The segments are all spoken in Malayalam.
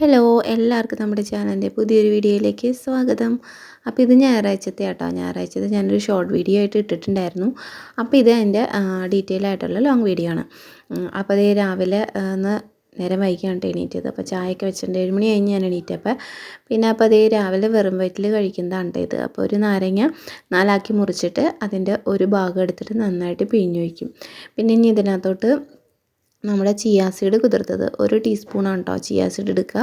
ഹലോ എല്ലാവർക്കും നമ്മുടെ ചാനലിൻ്റെ പുതിയൊരു വീഡിയോയിലേക്ക് സ്വാഗതം. അപ്പോൾ ഇത് ഞായറാഴ്ചത്തെ ആട്ടോ. ഞായറാഴ്ചത്തെ ഞാനൊരു ഷോർട്ട് വീഡിയോ ആയിട്ട് ഇട്ടിട്ടുണ്ടായിരുന്നു. അപ്പോൾ ഇത് എൻ്റെ ഡീറ്റെയിൽ ആയിട്ടുള്ള ലോങ് വീഡിയോ ആണ്. അപ്പോൾ അതേ രാവിലെ നേരം വൈകിയാണ് എണീറ്റത്. അപ്പോൾ ചായയൊക്കെ വെച്ചിട്ടുണ്ട്. 7 മണി കഴിഞ്ഞ് ഞാൻ എണീറ്റപ്പോൾ അപ്പോൾ അതേ രാവിലെ വെറും വയറ്റിൽ കഴിക്കുന്നതാണ് ഇത്. അപ്പോൾ ഒരു നാരങ്ങ നാലാക്കി മുറിച്ചിട്ട് അതിൻ്റെ ഒരു ഭാഗം എടുത്തിട്ട് നന്നായിട്ട് പിഴിഞ്ഞ് വയ്ക്കും. പിന്നെ ഇനി ഇതിനകത്തോട്ട് നമ്മുടെ ചിയാ സീഡ് കുതിർത്തത് 1 ടീസ്പൂണാണ് കേട്ടോ ചിയാ സീഡ് എടുക്കുക.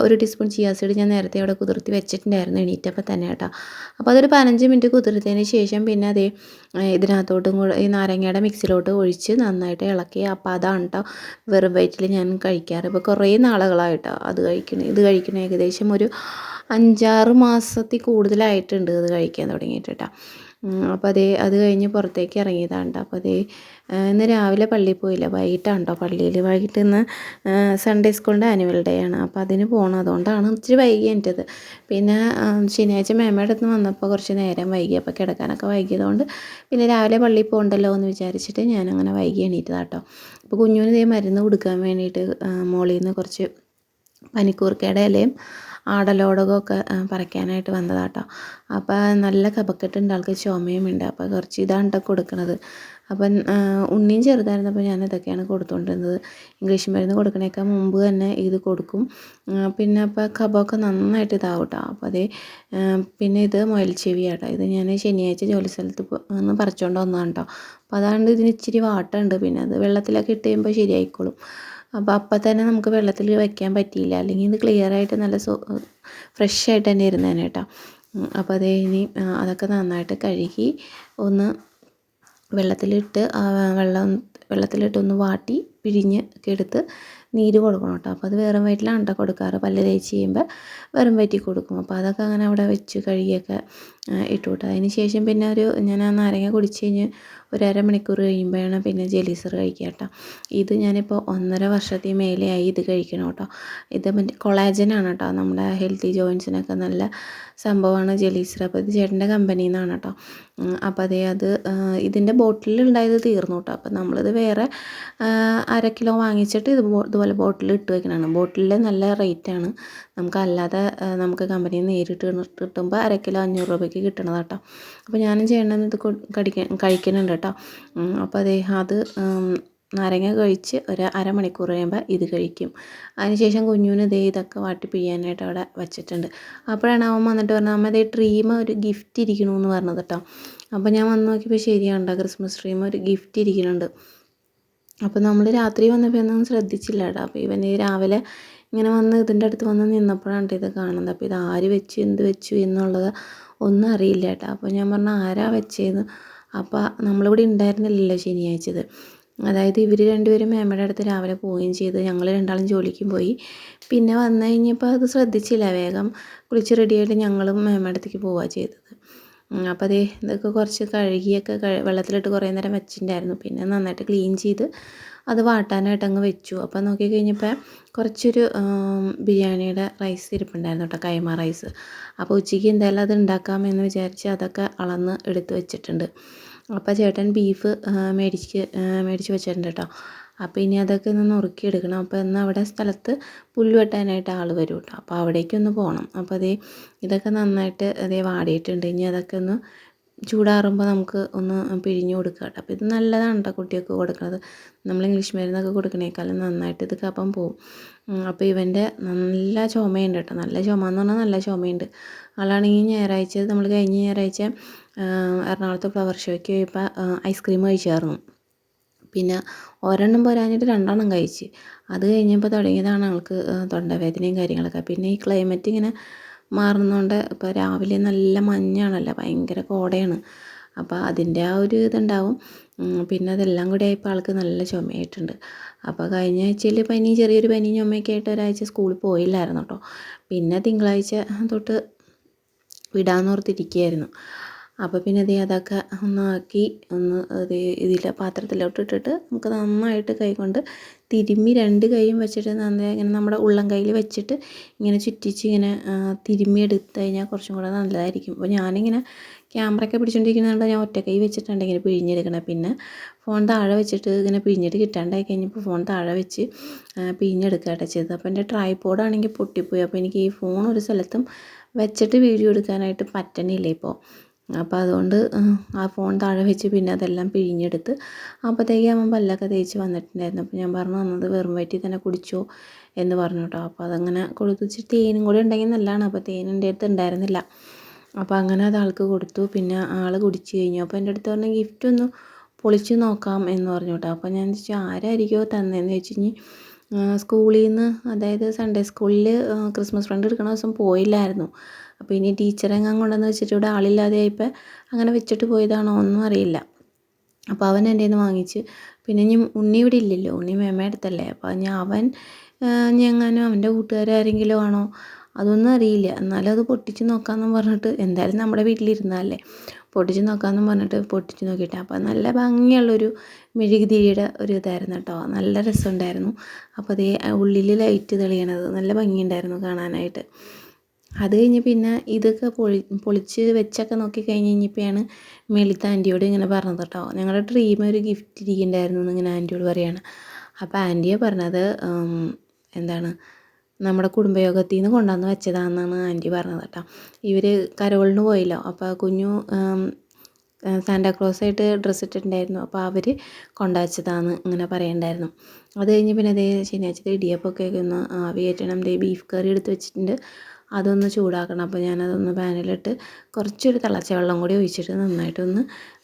1 ടീസ്പൂൺ ചിയാ സീഡ് ഞാൻ നേരത്തെ അവിടെ കുതിർത്തി വെച്ചിട്ടുണ്ടായിരുന്നു എണീറ്റപ്പോൾ തന്നെ കേട്ടോ. അപ്പോൾ അതൊരു 15 മിനിറ്റ് കുതിർത്തതിന് ശേഷം പിന്നെ അതേ ഇതിനകത്തോട്ടും കൂടെ ഈ നാരങ്ങയുടെ മിക്സിയിലോട്ട് ഒഴിച്ച് നന്നായിട്ട് ഇളക്കി. അപ്പോൾ അതാണ് കേട്ടോ വെറും വയറ്റിൽ ഞാൻ കഴിക്കാറ്. ഇപ്പോൾ കുറേ നാളുകളായിട്ടോ ഇത് കഴിക്കണം ഏകദേശം ഒരു 5-6 മാസത്തിൽ കൂടുതലായിട്ടുണ്ട് ഇത് കഴിക്കാൻ തുടങ്ങിയിട്ട് കേട്ടോ. അപ്പോൾ അത് കഴിഞ്ഞ് പുറത്തേക്ക് ഇറങ്ങിയതാണ് കേട്ടോ. അപ്പോൾ ഇന്ന് രാവിലെ പള്ളിയിൽ പോയില്ല, വൈകിട്ടാണ് കേട്ടോ പള്ളിയിൽ. വൈകിട്ട് ഇന്ന് സൺഡേ സ്കൂളിൻ്റെ ആനുവൽ ഡേ ആണ്. അപ്പോൾ അതിന് പോകണം, അതുകൊണ്ടാണ് ഇച്ചിരി വൈകി എണീറ്റത്. പിന്നെ ശനിയാഴ്ച മേമയുടെ അടുത്ത് വന്നപ്പോൾ കുറച്ച് നേരം വൈകി, അപ്പോൾ കിടക്കാനൊക്കെ വൈകിയതുകൊണ്ട് പിന്നെ രാവിലെ പള്ളിയിൽ പോകണ്ടല്ലോ എന്ന് വിചാരിച്ചിട്ട് ഞാനങ്ങനെ വൈകി എണീറ്റതാട്ടോ. അപ്പോൾ കുഞ്ഞുവിന് ഇതേ മരുന്ന് കൊടുക്കാൻ വേണ്ടിയിട്ട് മോളിൽ നിന്ന് കുറച്ച് പനിക്കൂർക്കയുടെ ഇലയും ആടലോടകമൊക്കെ പറിക്കാനായിട്ട് വന്നതാട്ടോ. അപ്പോൾ നല്ല കഫക്കെട്ടുണ്ട്, ആൾക്ക് ചുമയുമുണ്ട്. അപ്പോൾ കുറച്ച് ഇതാണ് കേട്ടോ കൊടുക്കണത്. അപ്പം ഉണ്ണിയും ചെറുതായിരുന്നപ്പോൾ ഞാൻ ഇതൊക്കെയാണ് കൊടുത്തുകൊണ്ടിരുന്നത്. ഇംഗ്ലീഷ് മരുന്ന് കൊടുക്കണേക്കാൾ മുമ്പ് തന്നെ ഇത് കൊടുക്കും. പിന്നെ അപ്പോൾ കഫമൊക്കെ നന്നായിട്ട് ഇതാവും കേട്ടോ. അപ്പോൾ പിന്നെ ഇത് മുയൽച്ചെവിയാട്ടോ. ഇത് ഞാൻ ശനിയാഴ്ച ജോലി സ്ഥലത്ത് നിന്ന് പറിച്ചുകൊണ്ട് വന്നതാണ് കേട്ടോ. അപ്പോൾ അതാണ്ട് ഇതിന് ഇച്ചിരി വാട്ടമുണ്ട്. പിന്നെ അത് വെള്ളത്തിലൊക്കെ ഇട്ട് കഴിയുമ്പോൾ ശരിയായിക്കോളും. അപ്പം തന്നെ നമുക്ക് വെള്ളത്തിൽ വയ്ക്കാൻ പറ്റിയില്ല, അല്ലെങ്കിൽ ഇത് ക്ലിയറായിട്ട് നല്ല ഫ്രഷ് ആയിട്ട് തന്നെ ഇരുന്നേനെ കേട്ടോ. അപ്പോൾ ഇനി അതൊക്കെ നന്നായിട്ട് കഴുകി ഒന്ന് വെള്ളത്തിലിട്ടൊന്ന് വാട്ടി പിഴിഞ്ഞ് ഒക്കെ എടുത്ത് നീര് കൊടുക്കണം കേട്ടോ. അപ്പോൾ അത് വെറും വയറ്റിലാണ് കേട്ടോ കൊടുക്കാറ്. പല്ല് തേച്ച് ചെയ്യുമ്പോൾ വെറും വയറ്റിൽ കൊടുക്കും. അപ്പോൾ അതൊക്കെ അങ്ങനെ അവിടെ വെച്ച് കഴുകിയൊക്കെ ഇട്ടു കേട്ടോ. അതിന് ശേഷം പിന്നെ ഞാൻ ആ നാരങ്ങ കുടിച്ച് കഴിഞ്ഞ് ഒരു അരമണിക്കൂർ കഴിയുമ്പോഴാണ് പിന്നെ ജെലീസർ കഴിക്കുക കേട്ടോ. ഇത് ഞാനിപ്പോൾ 1.5 വർഷത്തിൽ മേലെയായി ഇത് കഴിക്കണം കേട്ടോ. ഇത് മറ്റേ കൊളാജനാണ് കേട്ടോ, നമ്മുടെ ഹെൽത്തി ജോയിൻസിനൊക്കെ നല്ല സംഭവമാണ് ജെലീസർ. അപ്പോൾ ഇത് ചേട്ടൻ്റെ കമ്പനിയിൽ നിന്നാണ് കേട്ടോ. അപ്പോൾ ഇതിൻ്റെ ബോട്ടിലുണ്ടായത് തീർന്നു കേട്ടോ. അപ്പോൾ നമ്മളിത് വേറെ 1/2 കിലോ വാങ്ങിച്ചിട്ട് ഇതുപോലെ ബോട്ടിൽ ഇട്ട് വെക്കണതാണ്. ബോട്ടിലിൽ നല്ല റേറ്റാണ്. നമുക്ക് കമ്പനിയിൽ നിന്ന് നേരിട്ട് കിട്ടുമ്പോൾ 1/2 കിലോ 500 രൂപയ്ക്ക് കിട്ടണത് കേട്ടോ. അപ്പോൾ ഞാനും ചെയ്യണമെന്ന് ഇത് കഴിക്കുന്നുണ്ട് കേട്ടോ. അപ്പോൾ അത് നാരങ്ങ കഴിച്ച് ഒരു അരമണിക്കൂർ കഴിയുമ്പോൾ ഇത് കഴിക്കും. അതിനുശേഷം കുഞ്ഞുവിന് ഇതൊക്കെ വാട്ടി പിഴിയാനായിട്ട് അവിടെ വെച്ചിട്ടുണ്ട്. അപ്പോഴാണ് അവൻ വന്നിട്ട് പറഞ്ഞത്, അമ്മ ട്രീമ ഒരു ഗിഫ്റ്റ് ഇരിക്കണമെന്ന് പറഞ്ഞത് കേട്ടോ. അപ്പോൾ ഞാൻ വന്ന് നോക്കിയപ്പോൾ ശരിയാണ്, ക്രിസ്മസ് ട്രീമ ഒരു ഗിഫ്റ്റ് ഇരിക്കുന്നുണ്ട്. അപ്പോൾ നമ്മൾ രാത്രി വന്നപ്പോൾ ഒന്നും ശ്രദ്ധിച്ചില്ല കേട്ടോ. അപ്പോൾ ഇവന് രാവിലെ ഇങ്ങനെ ഇതിൻ്റെ അടുത്ത് വന്ന് നിന്നപ്പോഴാണ് ഇത് കാണുന്നത്. അപ്പോൾ ഇത് ആര് വെച്ചു എന്ത് വെച്ചു എന്നുള്ളത് ഒന്നും അറിയില്ല കേട്ടോ. അപ്പോൾ ഞാൻ പറഞ്ഞു ആരാ വെച്ചതെന്ന്. അപ്പോൾ നമ്മളിവിടെ ഉണ്ടായിരുന്നില്ലല്ലോ ശനിയാഴ്ചത്. അതായത് ഇവർ രണ്ടുപേരും മേമയുടെ അടുത്ത് രാവിലെ പോവുകയും ചെയ്ത്, ഞങ്ങൾ രണ്ടാളും ജോലിക്കും പോയി. പിന്നെ വന്നു കഴിഞ്ഞപ്പോൾ അത് ശ്രദ്ധിച്ചില്ല, വേഗം കുളിച്ച് റെഡിയായിട്ട് ഞങ്ങളും മേമയുടെ അടുത്തേക്ക് പോവുക ചെയ്തത്. അപ്പോൾ ഇതൊക്കെ കുറച്ച് കഴുകിയൊക്കെ വെള്ളത്തിലിട്ട് കുറേ നേരം വെച്ചിട്ടുണ്ടായിരുന്നു. പിന്നെ നന്നായിട്ട് ക്ലീൻ ചെയ്ത് അത് വാട്ടാനായിട്ട് അങ്ങ് വെച്ചു. അപ്പോൾ നോക്കിക്കഴിഞ്ഞപ്പോൾ കുറച്ചൊരു ബിരിയാണിയുടെ റൈസ് ഇരിപ്പുണ്ടായിരുന്നു കേട്ടോ, കൈമ റൈസ്. അപ്പോൾ ഉച്ചയ്ക്ക് എന്തായാലും അത് ഉണ്ടാക്കാമെന്ന് വിചാരിച്ച് അതൊക്കെ അളന്ന് എടുത്ത് വെച്ചിട്ടുണ്ട്. അപ്പോൾ ചേട്ടൻ ബീഫ് മേടിച്ച് വെച്ചിട്ടുണ്ട് കേട്ടോ. അപ്പോൾ ഇനി അതൊക്കെ ഒന്ന് നുറുക്കിയെടുക്കണം. അപ്പോൾ എന്നാൽ അവിടെ സ്ഥലത്ത് പുല്ല് വെട്ടാനായിട്ട് ആൾ വരും കേട്ടോ. അപ്പോൾ അവിടേക്കൊന്ന് പോകണം. അപ്പോൾ ഇതൊക്കെ നന്നായിട്ട് വാടിയിട്ടുണ്ട്. ഇനി അതൊക്കെ ഒന്ന് ചൂടാറുമ്പോൾ നമുക്ക് ഒന്ന് പിഴിഞ്ഞ് കൊടുക്കുക കേട്ടോ. അപ്പോൾ ഇത് നല്ലതാണ് കേട്ടോ കുട്ടികൾക്ക് കൊടുക്കുന്നത്. നമ്മൾ ഇംഗ്ലീഷ് മരുന്നൊക്കെ കൊടുക്കണേക്കാളും നന്നായിട്ട് ഇത് കഫം പോവും. അപ്പോൾ ഇവൻ്റെ നല്ല ചുമയുണ്ട് കേട്ടോ. നല്ല ചുമ എന്ന് പറഞ്ഞാൽ നല്ല ചുമയുണ്ട്. ആളാണെങ്കിൽ നമ്മൾ കഴിഞ്ഞ ഞായറാഴ്ച എറണാകുളത്ത് ഫ്ലവർ ഷോയ്ക്ക് പോയപ്പോൾ ഐസ്ക്രീം കഴിച്ചായിരുന്നു. പിന്നെ ഒരെണ്ണം പോരാഞ്ഞിട്ട് 2 കഴിച്ച്. അത് കഴിഞ്ഞപ്പോൾ തുടങ്ങിയതാണ് ആൾക്ക് തൊണ്ടവേദനയും കാര്യങ്ങളൊക്കെ. പിന്നെ ഈ ക്ലൈമറ്റ് ഇങ്ങനെ മാറുന്നതുകൊണ്ട് ഇപ്പോൾ രാവിലെ നല്ല മഞ്ഞാണല്ലോ, ഭയങ്കര കോടയാണ്. അപ്പോൾ അതിൻ്റെ ആ ഒരു ഇതുണ്ടാവും. പിന്നെ അതെല്ലാം കൂടി ആയപ്പോൾ ആൾക്ക് നല്ല ചുമയായിട്ടുണ്ട്. അപ്പോൾ കഴിഞ്ഞ ആഴ്ചയിൽ ചെറിയൊരു പനി ചുമയൊക്കെ ആയിട്ട് ഒരാഴ്ച സ്കൂളിൽ പോയില്ലായിരുന്നു കേട്ടോ. പിന്നെ തിങ്കളാഴ്ച തൊട്ട് വിടാമെന്നോർത്തിരിക്കുകയായിരുന്നു. അപ്പോൾ പിന്നെ അതൊക്കെ ഒന്നാക്കി ഇതിൽ പാത്രത്തിലോട്ട് ഇട്ടിട്ട് നമുക്ക് നന്നായിട്ട് കൈ കൊണ്ട് തിരുമ്മി 2 കൈയും വെച്ചിട്ട് നന്നായി ഇങ്ങനെ നമ്മുടെ ഉള്ളം കയ്യിൽ വെച്ചിട്ട് ഇങ്ങനെ ചുറ്റിച്ച് ഇങ്ങനെ തിരുമ്മി എടുത്ത് കഴിഞ്ഞാൽ കുറച്ചും കൂടെ നല്ലതായിരിക്കും. അപ്പോൾ ഞാനിങ്ങനെ ക്യാമറയൊക്കെ പിടിച്ചുകൊണ്ടിരിക്കുന്നുണ്ട്, ഞാൻ ഒറ്റ കൈ വെച്ചിട്ടുണ്ട് ഇങ്ങനെ പിഴിഞ്ഞെടുക്കണം. പിന്നെ ഫോൺ താഴെ വെച്ചിട്ട് ഇങ്ങനെ പിഴിഞ്ഞിട്ട് കിട്ടാണ്ടായി കഴിഞ്ഞപ്പോൾ ഫോൺ താഴെ വെച്ച് പിഴിഞ്ഞെടുക്കുകയായിട്ട് ചെയ്തത്. അപ്പോൾ എൻ്റെ ട്രൈപോഡാണെങ്കിൽ പൊട്ടിപ്പോയി. അപ്പോൾ എനിക്ക് ഈ ഫോൺ ഒരു സ്ഥലത്തും വെച്ചിട്ട് വീഡിയോ എടുക്കാനായിട്ട് പറ്റണില്ല ഇപ്പോൾ. അപ്പോൾ അതുകൊണ്ട് ആ ഫോൺ താഴെ വെച്ച് പിന്നെ അതെല്ലാം പിഴിഞ്ഞെടുത്ത് അപ്പോഴത്തേക്ക് അവൻ പല്ലൊക്കെ തേച്ച് വന്നിട്ടുണ്ടായിരുന്നു. അപ്പോൾ ഞാൻ പറഞ്ഞു തന്നത് വെറും വയറ്റിൽ തന്നെ കുടിച്ചോ എന്ന് പറഞ്ഞു കേട്ടോ. അപ്പോൾ അതങ്ങനെ കൊടുത്ത് തേനും കൂടി ഉണ്ടെങ്കിൽ നല്ലതാണ്. അപ്പോൾ തേൻ എൻ്റെ അടുത്ത് ഉണ്ടായിരുന്നില്ല. അപ്പോൾ അങ്ങനെ അത് ആൾക്ക് കൊടുത്തു. പിന്നെ ആൾ കുടിച്ച് കഴിഞ്ഞു. അപ്പോൾ എൻ്റെ അടുത്ത് പറഞ്ഞ ഗിഫ്റ്റ് ഒന്ന് പൊളിച്ച് നോക്കാം എന്ന് പറഞ്ഞു കേട്ടോ. അപ്പോൾ ഞാൻ ചോദിച്ചു ആരായിരിക്കുമോ തന്നതെന്ന് ചോദിച്ചു. ഇനി സ്കൂളിൽ നിന്ന്, അതായത് സൺഡേ സ്കൂളിൽ ക്രിസ്മസ് ഫ്രണ്ട് എടുക്കണ ദിവസം പോയില്ലായിരുന്നു. അപ്പോൾ ഇനി ടീച്ചറെങ്ങാൻ കൊണ്ടുവന്ന് വെച്ചിട്ട് ഇവിടെ ആളില്ലാതെ ആയപ്പോൾ അങ്ങനെ വെച്ചിട്ട് പോയതാണോ ഒന്നും അറിയില്ല. അപ്പോൾ അവൻ എൻ്റെ നിന്ന് വാങ്ങിച്ച്. പിന്നെ ഇനി ഉണ്ണി ഇവിടെ ഇല്ലല്ലോ, ഉണ്ണി മേമ്മയുടെ അടുത്തല്ലേ. അപ്പോൾ അവൻ ഞെങ്ങാനും അവൻ്റെ കൂട്ടുകാരെങ്കിലും ആണോ അതൊന്നും അറിയില്ല. എന്നാലും അത് പൊട്ടിച്ച് നോക്കാമെന്ന് പറഞ്ഞിട്ട്, എന്തായാലും നമ്മുടെ വീട്ടിലിരുന്നതല്ലേ, പൊട്ടിച്ച് നോക്കാമെന്ന് പറഞ്ഞിട്ട് പൊട്ടിച്ച് നോക്കിയിട്ട് അപ്പോൾ നല്ല ഭംഗിയുള്ളൊരു മെഴുകുതിരിയുടെ ഒരു ഇതായിരുന്നു കേട്ടോ. നല്ല രസമുണ്ടായിരുന്നു. അപ്പോൾ അതേ ഉള്ളിൽ ലൈറ്റ് തെളിയണത് നല്ല ഭംഗിയുണ്ടായിരുന്നു കാണാനായിട്ട്. അത് കഴിഞ്ഞ് പിന്നെ ഇതൊക്കെ പൊളിച്ച് വെച്ചൊക്കെ നോക്കി കഴിഞ്ഞ് കഴിഞ്ഞപ്പോഴാണ് മേളിത്തെ ആൻറ്റിയോട് ഇങ്ങനെ പറഞ്ഞത് കേട്ടോ, ഞങ്ങളുടെ ഡ്രീം ഒരു ഗിഫ്റ്റ് ഇരിക്കുന്നുണ്ടായിരുന്നു എന്നിങ്ങനെ ആൻറ്റിയോട് പറയുകയാണ്. അപ്പോൾ ആൻറ്റിയെ പറഞ്ഞത് എന്താണ് നമ്മുടെ കുടുംബയോഗത്തിൽ നിന്ന് കൊണ്ടുവന്ന് വെച്ചതാണെന്നാണ് ആൻറ്റി പറഞ്ഞത് കേട്ടോ. ഇവർ കരോളിന് പോയല്ലോ, അപ്പോൾ കുഞ്ഞു സാന്റാക്ലോസായിട്ട് ഡ്രസ്സ് ഇട്ടിട്ടുണ്ടായിരുന്നു. അപ്പോൾ അവർ കൊണ്ടുവച്ചതാണ് ഇങ്ങനെ പറയണ്ടായിരുന്നു. അത് കഴിഞ്ഞ് പിന്നെ അതേ ശനിയാഴ്ചത്തെ ഇടിയപ്പമൊക്കെ ഒന്ന് ആവി കയറ്റണം. ബീഫ് കറി എടുത്ത് വെച്ചിട്ടുണ്ട്, അതൊന്ന് ചൂടാക്കണം. അപ്പോൾ ഞാനതൊന്ന് പാനിലിട്ട് കുറച്ചൊരു തിളച്ച വെള്ളം കൂടി ഒഴിച്ചിട്ട് നന്നായിട്ടൊന്ന്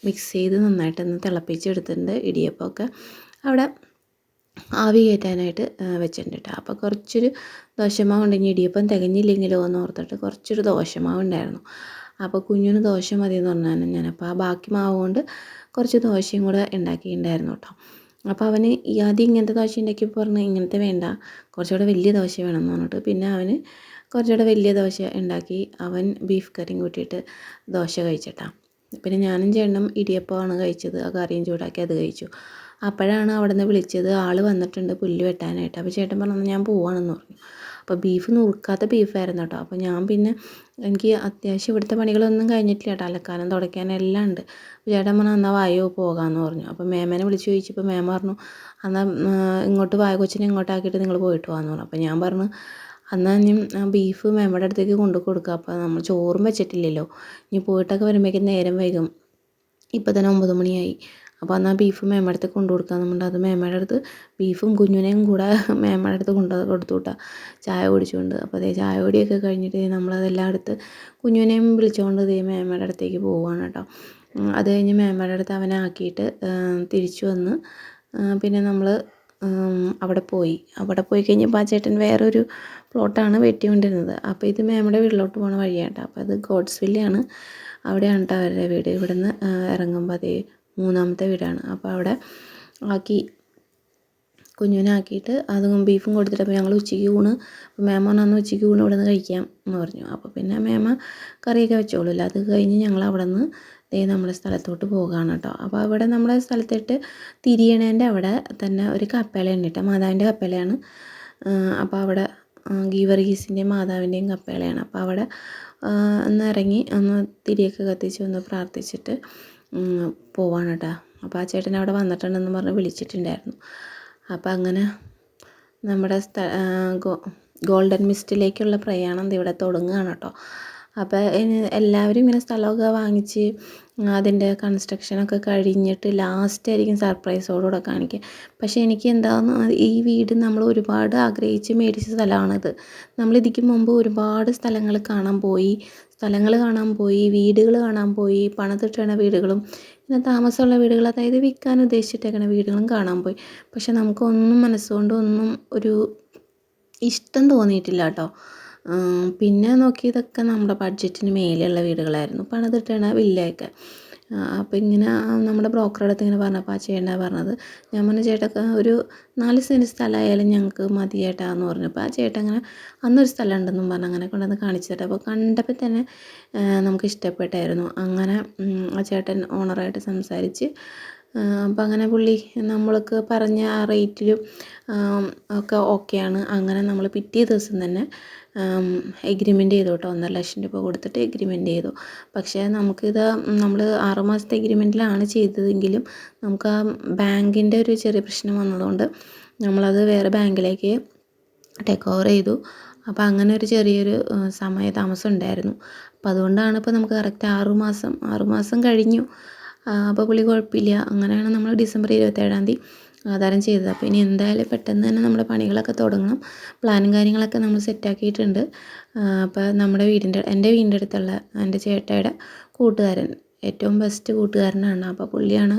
മിക്സ് ചെയ്ത് നന്നായിട്ടൊന്ന് തിളപ്പിച്ചെടുത്തിട്ടുണ്ട്. ഇടിയപ്പമൊക്കെ അവിടെ ആവി കയറ്റാനായിട്ട് വെച്ചിട്ടുണ്ട് കേട്ടോ. അപ്പോൾ കുറച്ചൊരു ദോശമാവ് ഉണ്ടെങ്കിൽ ഇടിയപ്പം തികഞ്ഞില്ലെങ്കിലോ എന്ന് ഓർത്തിട്ട് കുറച്ചൊരു ദോശമാവ് ഉണ്ടായിരുന്നു. അപ്പോൾ കുഞ്ഞിന് ദോശ മതി എന്ന് പറഞ്ഞാൽ ഞാനപ്പോൾ ആ ബാക്കി മാവ് കൊണ്ട് കുറച്ച് ദോശയും കൂടെ ഉണ്ടാക്കിയിട്ടുണ്ടായിരുന്നു കേട്ടോ. അപ്പോൾ അവന് ആദ്യം ഇങ്ങനത്തെ ദോശ ഉണ്ടാക്കിയപ്പോൾ പറഞ്ഞു ഇങ്ങനത്തെ വേണ്ട, കുറച്ചുകൂടെ വലിയ ദോശ വേണമെന്ന് പറഞ്ഞിട്ട് പിന്നെ അവന് കുറച്ചുകൂടെ വലിയ ദോശ ഉണ്ടാക്കി അവൻ ബീഫ് കറിയും കൂട്ടിയിട്ട് ദോശ കഴിച്ചിട്ടാണ്. പിന്നെ ഞാനും ചേട്ടനും ഇടിയപ്പമാണ് കഴിച്ചത്. ആ കറിയും ചൂടാക്കി അത് കഴിച്ചു. അപ്പോഴാണ് അവിടെ നിന്ന് വിളിച്ചത്, ആൾ വന്നിട്ടുണ്ട് പുല്ല് വെട്ടാനായിട്ട്. അപ്പോൾ ചേട്ടൻ പറഞ്ഞു ഞാൻ പോവാണെന്ന് പറഞ്ഞു. അപ്പോൾ ബീഫ് നുറുക്കാത്ത ബീഫായിരുന്നു കേട്ടോ. അപ്പോൾ ഞാൻ പിന്നെ എനിക്ക് അത്യാവശ്യം ഇവിടുത്തെ പണികളൊന്നും കഴിഞ്ഞിട്ടില്ല കേട്ടോ, അലക്കാനും തുടയ്ക്കാനും എല്ലാം ഉണ്ട്. അപ്പോൾ ചേട്ടൻ പറഞ്ഞു എന്നാൽ വായോ പോകാമെന്ന് പറഞ്ഞു. അപ്പോൾ മേമേനെ വിളിച്ച് ചോദിച്ചപ്പോൾ മേമ പറഞ്ഞു എന്നാൽ ഇങ്ങോട്ട് വായ കൊച്ചിനെ ഇങ്ങോട്ടാക്കിയിട്ട് നിങ്ങൾ പോയിട്ട് പോകാമെന്ന് പറഞ്ഞു. അപ്പോൾ ഞാൻ പറഞ്ഞു എന്നാൽ ഇനി ബീഫ് മേമയുടെ അടുത്തേക്ക് കൊണ്ടു കൊടുക്കുക, അപ്പോൾ നമ്മൾ ചോറും വെച്ചിട്ടില്ലല്ലോ, ഇനി പോയിട്ടൊക്കെ വരുമ്പോഴേക്കും നേരം വൈകും, ഇപ്പോൾ തന്നെ 9 മണിയായി. അപ്പോൾ എന്നാൽ ബീഫ് മേമയുടെ അടുത്ത് കൊണ്ടു കൊടുക്കാമെന്നുണ്ട്. അത് മേമയുടെ അടുത്ത് ബീഫും കുഞ്ഞിനെയും കൂടെ മേമയുടെ അടുത്ത് കൊടുത്തു വിട്ടാൽ ചായ കുടിച്ചുകൊണ്ട്. അപ്പോൾ അതേ ചായ കുടിയൊക്കെ കഴിഞ്ഞിട്ട് നമ്മളതെല്ലാം എടുത്ത് കുഞ്ഞിനെയും വിളിച്ചുകൊണ്ട് ഇതേ മേമയുടെ അടുത്തേക്ക് പോവുകയാണ് കേട്ടോ. അത് കഴിഞ്ഞ് മേമയുടെ അടുത്ത് അവനെ ആക്കിയിട്ട് തിരിച്ചു വന്ന് പിന്നെ നമ്മൾ അവിടെ പോയി കഴിഞ്ഞപ്പോൾ ആ ചേട്ടൻ വേറൊരു പ്ലോട്ടാണ് വെട്ടിക്കൊണ്ടിരുന്നത്. അപ്പോൾ ഇത് മേമയുടെ വീട്ടിലോട്ട് പോകുന്ന വഴിയാണ് കേട്ടോ. അപ്പോൾ അത് ഗോഡ്സ് വില്ലയാണ്, അവിടെയാണ് കേട്ടോ അവരുടെ വീട്. ഇവിടെ നിന്ന് ഇറങ്ങുമ്പോൾ അതേ 3ാമത്തെ വീടാണ്. അപ്പോൾ അവിടെ ആക്കി കുഞ്ഞിനാക്കിയിട്ട് അതും ബീഫും കൊടുത്തിട്ട് അപ്പോൾ ഞങ്ങൾ ഉച്ചയ്ക്ക് ഊണ്, അപ്പോൾ മേമ പറഞ്ഞു ഉച്ചയ്ക്ക് ഊണ് ഇവിടെ നിന്ന് കഴിക്കാം എന്ന് പറഞ്ഞു. അപ്പോൾ പിന്നെ മേമ കറിയൊക്കെ വെച്ചോളൂല്ലോ. അത് കഴിഞ്ഞ് ഞങ്ങൾ അവിടെ നിന്ന് നമ്മുടെ സ്ഥലത്തോട്ട് പോകുകയാണ് കേട്ടോ. അപ്പോൾ അവിടെ നമ്മുടെ സ്ഥലത്തിട്ട് തിരിയണേൻ്റെ അവിടെ തന്നെ ഒരു കപ്പേളയുണ്ട് കേട്ടോ, മാതാവിൻ്റെ കപ്പേളയാണ്. അപ്പോൾ അവിടെ ഗീവർഗീസിൻ്റെയും മാതാവിൻ്റെയും കപ്പേളയാണ്. അപ്പോൾ അവിടെ ഒന്ന് ഇറങ്ങി ഒന്ന് തിരിയൊക്കെ കത്തിച്ച് ഒന്ന് പ്രാർത്ഥിച്ചിട്ട് പോവാണ് കേട്ടോ. അപ്പോൾ ആ ചേട്ടൻ അവിടെ വന്നിട്ടുണ്ടെന്ന് പറഞ്ഞ് വിളിച്ചിട്ടുണ്ടായിരുന്നു. അപ്പോൾ അങ്ങനെ നമ്മുടെ ഗോൾഡൻ മിസ്റ്റിലേക്കുള്ള പ്രയാണം ഇവിടെ തുടങ്ങുകയാണ് കേട്ടോ. അപ്പോൾ എല്ലാവരും ഇങ്ങനെ സ്ഥലമൊക്കെ വാങ്ങിച്ച് അതിൻ്റെ കൺസ്ട്രക്ഷനൊക്കെ കഴിഞ്ഞിട്ട് ലാസ്റ്റായിരിക്കും സർപ്രൈസോടുകൂടെ കാണിക്കുക. പക്ഷേ എനിക്ക് എന്താണെന്ന് ഈ വീട് നമ്മൾ ഒരുപാട് ആഗ്രഹിച്ച് മേടിച്ച സ്ഥലമാണിത്. നമ്മൾ ഇതിക്ക് മുമ്പ് ഒരുപാട് സ്ഥലങ്ങൾ കാണാൻ പോയി, വീടുകൾ കാണാൻ പോയി, പണിതിട്ടണ വീടുകളും പിന്നെ താമസമുള്ള വീടുകൾ, അതായത് വിൽക്കാൻ ഉദ്ദേശിച്ചിട്ടേക്കണ വീടുകളും കാണാൻ പോയി. പക്ഷെ നമുക്കൊന്നും മനസ്സുകൊണ്ട് ഒന്നും ഒരു ഇഷ്ടം തോന്നിയിട്ടില്ല കേട്ടോ. പിന്നെ നോക്കിയതൊക്കെ നമ്മുടെ ബഡ്ജറ്റിന് മേലെയുള്ള വീടുകളായിരുന്നു, പണിതിട്ടണ വില്ലയൊക്കെ. അപ്പോൾ ഇങ്ങനെ നമ്മുടെ ബ്രോക്കറുടെ അടുത്ത് ഇങ്ങനെ പറഞ്ഞപ്പോൾ ആ ചേട്ടനാണ് പറഞ്ഞത്. ഞാൻ പറഞ്ഞു ചേട്ടാ ഒരു 4 സെൻറ്റ് സ്ഥലമായാലും ഞങ്ങൾക്ക് മതി ചേട്ടാ എന്ന് പറഞ്ഞപ്പോൾ ആ ചേട്ടൻ അങ്ങനെ അന്നൊരു സ്ഥലം ഉണ്ടെന്നും പറഞ്ഞ് അങ്ങനെ കൊണ്ടുവന്ന് കാണിച്ചു തരാം. അപ്പോൾ കണ്ടപ്പോൾ തന്നെ നമുക്ക് ഇഷ്ടപ്പെട്ടായിരുന്നു. അങ്ങനെ ആ ചേട്ടൻ ഓണറായിട്ട് സംസാരിച്ച് അപ്പോൾ അങ്ങനെ പുള്ളി നമ്മൾക്ക് പറഞ്ഞ ആ റേറ്റിലും ഒക്കെ ഓക്കെയാണ്. അങ്ങനെ നമ്മൾ പിറ്റേ ദിവസം തന്നെ എഗ്രിമെൻ്റ് ചെയ്തു കേട്ടോ. 1,50,000 രൂപ കൊടുത്തിട്ട് എഗ്രിമെൻ്റ് ചെയ്തു. പക്ഷേ നമുക്കിത് നമ്മൾ 6 മാസത്തെ എഗ്രിമെൻറ്റിലാണ് ചെയ്തതെങ്കിലും നമുക്ക് ആ ബാങ്കിൻ്റെ ഒരു ചെറിയ പ്രശ്നം വന്നതുകൊണ്ട് നമ്മളത് വേറെ ബാങ്കിലേക്ക് ടേക്ക് ഓവർ ചെയ്തു. അപ്പോൾ അങ്ങനെ ഒരു ചെറിയൊരു സമയതാമസം ഉണ്ടായിരുന്നു. അപ്പോൾ അതുകൊണ്ടാണ് ഇപ്പോൾ നമുക്ക് കറക്റ്റ് 6 മാസം കഴിഞ്ഞു. അപ്പോൾ പുള്ളി കുഴപ്പമില്ല. അങ്ങനെയാണ് നമ്മൾ ഡിസംബർ 27-ാം തീയതി ആധാരം ചെയ്തത്. അപ്പോൾ ഇനി എന്തായാലും പെട്ടെന്ന് തന്നെ നമ്മുടെ പണികളൊക്കെ തുടങ്ങണം. പ്ലാനും കാര്യങ്ങളൊക്കെ നമ്മൾ സെറ്റാക്കിയിട്ടുണ്ട്. അപ്പോൾ നമ്മുടെ എൻ്റെ വീടിൻ്റെ അടുത്തുള്ള എൻ്റെ ചേട്ടായുടെ കൂട്ടുകാരൻ, ഏറ്റവും ബെസ്റ്റ് കൂട്ടുകാരനാണ്. അപ്പോൾ പുള്ളിയാണ്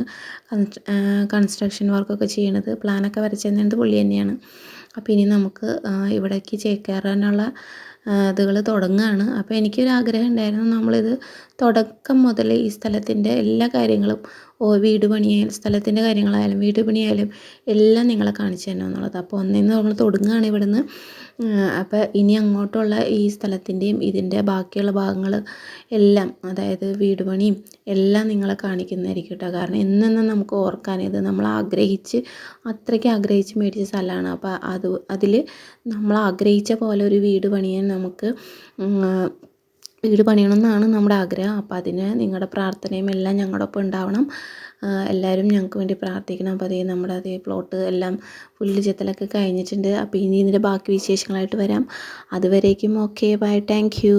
കൺസ്ട്രക്ഷൻ വർക്കൊക്കെ ചെയ്യണത്. പ്ലാനൊക്കെ വരച്ചു തന്നത് പുള്ളി തന്നെയാണ്. അപ്പോൾ ഇനി നമുക്ക് ഇവിടേക്ക് ചേക്കേറാനുള്ള ഇതുകൾ തുടങ്ങുകയാണ്. അപ്പോൾ എനിക്കൊരാഗ്രഹം ഉണ്ടായിരുന്നു, നമ്മളിത് തുടക്കം മുതൽ ഈ സ്ഥലത്തിൻ്റെ എല്ലാ കാര്യങ്ങളും വീട് പണിയായാലും സ്ഥലത്തിൻ്റെ കാര്യങ്ങളായാലും വീട് പണിയായാലും എല്ലാം നിങ്ങളെ കാണിച്ചു തരണം എന്നുള്ളത്. അപ്പോൾ ഒന്നിന്ന് നമ്മൾ തുടങ്ങുകയാണ് ഇവിടുന്ന്. അപ്പോൾ ഇനി അങ്ങോട്ടുള്ള ഈ സ്ഥലത്തിൻ്റെയും ഇതിൻ്റെ ബാക്കിയുള്ള ഭാഗങ്ങൾ എല്ലാം, അതായത് വീട് പണിയും എല്ലാം നിങ്ങളെ കാണിക്കുന്നതായിരിക്കും കേട്ടോ. കാരണം എന്നെന്നും നമുക്ക് ഓർക്കാൻ ഇത് നമ്മൾ അത്രയ്ക്ക് ആഗ്രഹിച്ച് മേടിച്ച സ്ഥലമാണ്. അപ്പോൾ അതിൽ നമ്മൾ ആഗ്രഹിച്ച പോലെ ഒരു വീട് പണിയാൻ നമുക്ക് വീട് പണിയണമെന്നാണ് നമ്മുടെ ആഗ്രഹം. അപ്പോൾ അതിന് നിങ്ങളുടെ പ്രാർത്ഥനയും എല്ലാം ഞങ്ങളുടെ ഒപ്പം ഉണ്ടാവണം. എല്ലാവരും ഞങ്ങൾക്ക് വേണ്ടി പ്രാർത്ഥിക്കണം. അപ്പോൾ നമ്മുടെ അതേ പ്ലോട്ട് എല്ലാം പുല്ല് ചെത്തലൊക്കെ കഴിഞ്ഞിട്ടുണ്ട്. അപ്പോൾ ഇനി ഇതിൻ്റെ ബാക്കി വിശേഷങ്ങളായിട്ട് വരാം. അതുവരേക്കും ഓക്കെ, ബൈ, താങ്ക് യു.